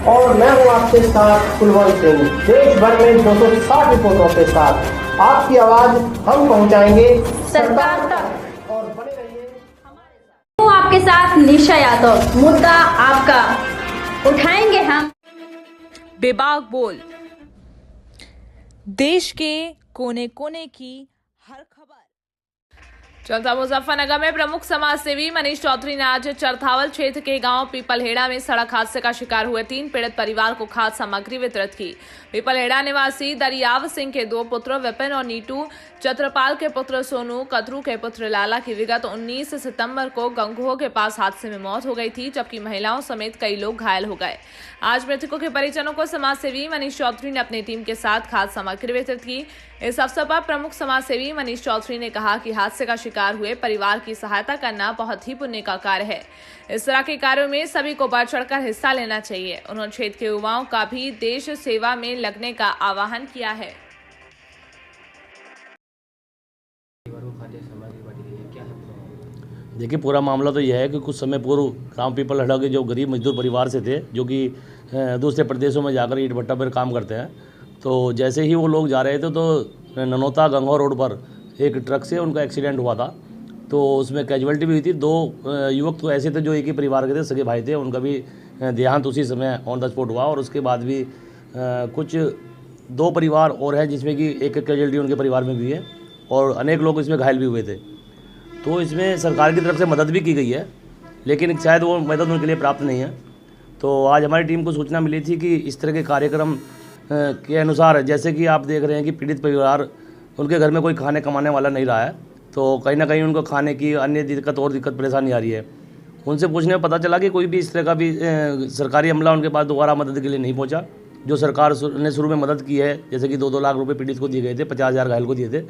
और मैं हूं आपके साथ कुलवंत सिंह। देश भर में 260 रिपोर्टों के साथ आपकी आवाज हम पहुंचाएंगे सरकार तक, और बने रहिए हमारे साथ। हूं आपके साथ निशा यादव। मुद्दा आपका उठाएंगे हम। बेबाक बोल, देश के कोने कोने की हर खबर। चौथा मुजफ्फरनगर में प्रमुख समाज सेवी मनीष चौधरी ने आज चरथावल क्षेत्र के गांव पीपलहेड़ा में सड़क हादसे का शिकार हुए 3 पीड़ित परिवार को खाद्य सामग्री वितरित की। पीपलहेड़ा निवासी दरियाव सिंह के 2 पुत्र विपिन और नीटू, चत्रपाल के पुत्र सोनू, कतरू के पुत्र लाला की विगत 19 सितंबर को गंगोह के पास हादसे में मौत हो गई थी, जबकि महिलाओं समेत कई लोग घायल हो गए। आज मृतकों के परिजनों को समाज सेवी मनीष चौधरी ने अपनी टीम के साथ खाद्य सामग्री वितरित की। इस अवसर पर प्रमुख समाज सेवी मनीष चौधरी ने कहा कि हादसे का शिकार हुए परिवार की सहायता करना बहुत ही पुण्य का कार्य है। इस तरह के कार्यों में सभी को बढ़ चढ़कर हिस्सा लेना चाहिए। उन्होंने क्षेत्र के युवाओं का भी देश सेवा में लगने का आह्वान किया है। देखिए, पूरा मामला तो यह है कि कुछ समय पूर्व गांव पीपलहेड़ा के जो गरीब मजदूर परिवार से थे, जो कि दूसरे प्रदेशों में जाकर ईंट भट्टा पर काम करते हैं, तो जैसे ही वो लोग जा रहे थे तो ननौता गंगोह रोड पर एक ट्रक से उनका एक्सीडेंट हुआ था। तो उसमें कैजुअलिटी भी हुई थी। 2 युवक तो ऐसे थे जो एक ही परिवार के थे, सगे भाई थे। उनका भी देहांत उसी समय ऑन द स्पॉट हुआ। और उसके बाद भी कुछ 2 परिवार और हैं जिसमें कि एक कैजुअलिटी उनके परिवार में भी है, और अनेक लोग इसमें घायल भी हुए थे। तो इसमें सरकार की तरफ से मदद भी की गई है, लेकिन शायद वो मदद उनके लिए प्राप्त नहीं है। तो आज हमारी टीम को सूचना मिली थी कि इस तरह के कार्यक्रम के अनुसार, जैसे कि आप देख रहे हैं कि पीड़ित परिवार, उनके घर में कोई खाने कमाने वाला नहीं रहा है, तो कहीं ना कहीं उनको खाने की अन्य दिक्कत परेशानी आ रही है। उनसे पूछने में पता चला कि कोई भी इस तरह का भी सरकारी अमला उनके पास दोबारा मदद के लिए नहीं पहुंचा। जो सरकार ने शुरू में मदद की है, जैसे कि 2-2 लाख रुपए पीड़ित को दिए गए थे, 50,000 घायल को दिए थे,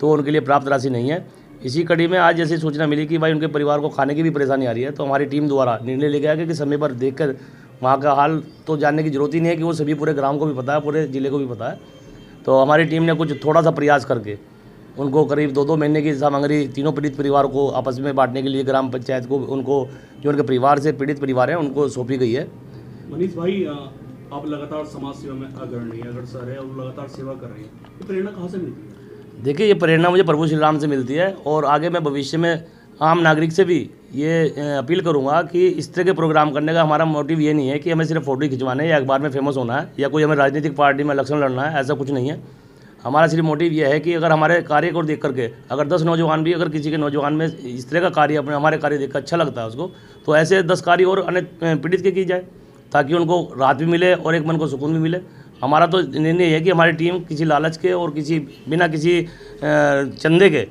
तो उनके लिए प्राप्त राशि नहीं है। इसी कड़ी में आज जैसे सूचना मिली कि भाई उनके परिवार को खाने की भी परेशानी आ रही है, तो हमारी टीम द्वारा निर्णय लिया गया कि समय पर देखकर वहाँ का हाल तो जानने की जरूरत ही नहीं है कि वो सभी पूरे ग्राम को भी पता है, पूरे ज़िले को भी पता है। तो हमारी टीम ने कुछ थोड़ा सा प्रयास करके उनको करीब 2-2 महीने की सामग्री तीनों पीड़ित परिवार को आपस में बांटने के लिए ग्राम पंचायत को, उनको जो उनके परिवार से पीड़ित परिवार हैं, उनको सौंपी गई है। मनीष भाई, आप लगातार समाज सेवा में अग्रसर है और लगातार सेवा कर रहे हैं, ये प्रेरणा कहाँ से मिलती है? देखिए, ये प्रेरणा मुझे प्रभु श्री राम से मिलती है, और आगे मैं भविष्य में आम नागरिक से भी ये अपील करूंगा कि इस तरह के प्रोग्राम करने का हमारा मोटिव ये नहीं है कि हमें सिर्फ फोटो खिंचवाने या अखबार में फेमस होना है, या कोई हमें राजनीतिक पार्टी में इलेक्शन लड़ना है, ऐसा कुछ नहीं है। हमारा सिर्फ मोटिव ये है कि अगर हमारे कार्य को देख करके अगर 10 नौजवान भी, अगर किसी के नौजवान में इस तरह का कार्य हमारे कार्य देख कर अच्छा लगता है उसको, तो ऐसे 10 कार्य और अन्य पीड़ित के की जाए, ताकि उनको राहत भी मिले और एक मन को सुकून भी मिले। हमारा तो निर्णय है कि हमारी टीम किसी लालच के और बिना किसी चंदे के,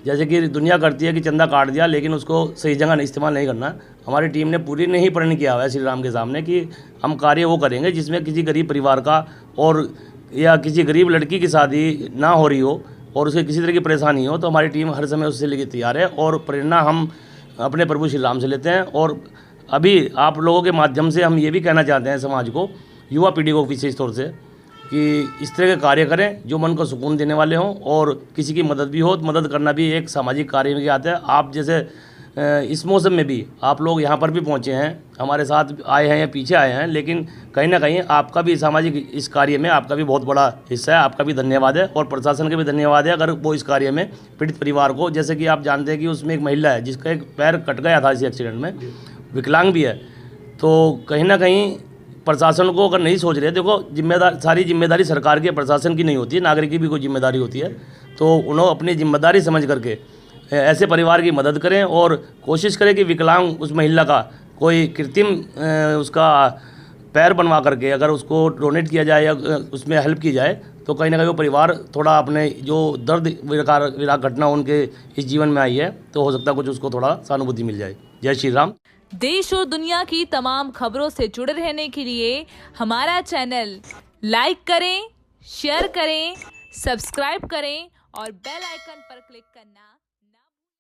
जैसे कि दुनिया करती है कि चंदा काट दिया लेकिन उसको सही जगह इस्तेमाल नहीं करना। हमारी टीम ने पूरी नहीं प्रण किया हुआ है श्री राम के सामने कि हम कार्य वो करेंगे जिसमें किसी गरीब परिवार का और या किसी गरीब लड़की की शादी ना हो रही हो और उसे किसी तरह की परेशानी हो, तो हमारी टीम हर समय उससे लेकर तैयार है। और प्रेरणा हम अपने प्रभु श्री राम से लेते हैं। और अभी आप लोगों के माध्यम से हम ये भी कहना चाहते हैं समाज को, युवा पीढ़ी को विशेष तौर से, कि इस तरह के कार्य करें जो मन को सुकून देने वाले हों, और किसी की मदद भी हो तो मदद करना भी एक सामाजिक कार्य में आता है। आप जैसे इस मौसम में भी आप लोग यहाँ पर भी पहुँचे हैं, हमारे साथ आए हैं या पीछे आए हैं, लेकिन कहीं ना कहीं आपका भी सामाजिक इस कार्य में आपका भी बहुत बड़ा हिस्सा है। आपका भी धन्यवाद है, और प्रशासन का भी धन्यवाद है अगर वो इस कार्य में पीड़ित परिवार को, जैसे कि आप जानते हैं कि उसमें एक महिला है जिसका एक पैर कट गया था इस एक्सीडेंट में, विकलांग भी है। तो कहीं ना कहीं प्रशासन को अगर नहीं सोच रहे, देखो सारी जिम्मेदारी सरकार की, प्रशासन की नहीं होती है, नागरिक की भी कोई जिम्मेदारी होती है। तो उन्होंने अपनी जिम्मेदारी समझ करके ऐसे परिवार की मदद करें, और कोशिश करें कि विकलांग उस महिला का कोई कृत्रिम उसका पैर बनवा करके अगर उसको डोनेट किया जाए या उसमें हेल्प की जाए, तो कहीं ना कहीं वो परिवार थोड़ा अपने जो दर्द विराग घटना उनके इस जीवन में आई है, तो हो सकता है कुछ उसको थोड़ा सहानुभूति मिल जाए। जय श्री राम। देश और दुनिया की तमाम खबरों से जुड़े रहने के लिए हमारा चैनल लाइक करें, शेयर करें, सब्सक्राइब करें और बेल आइकन पर क्लिक करना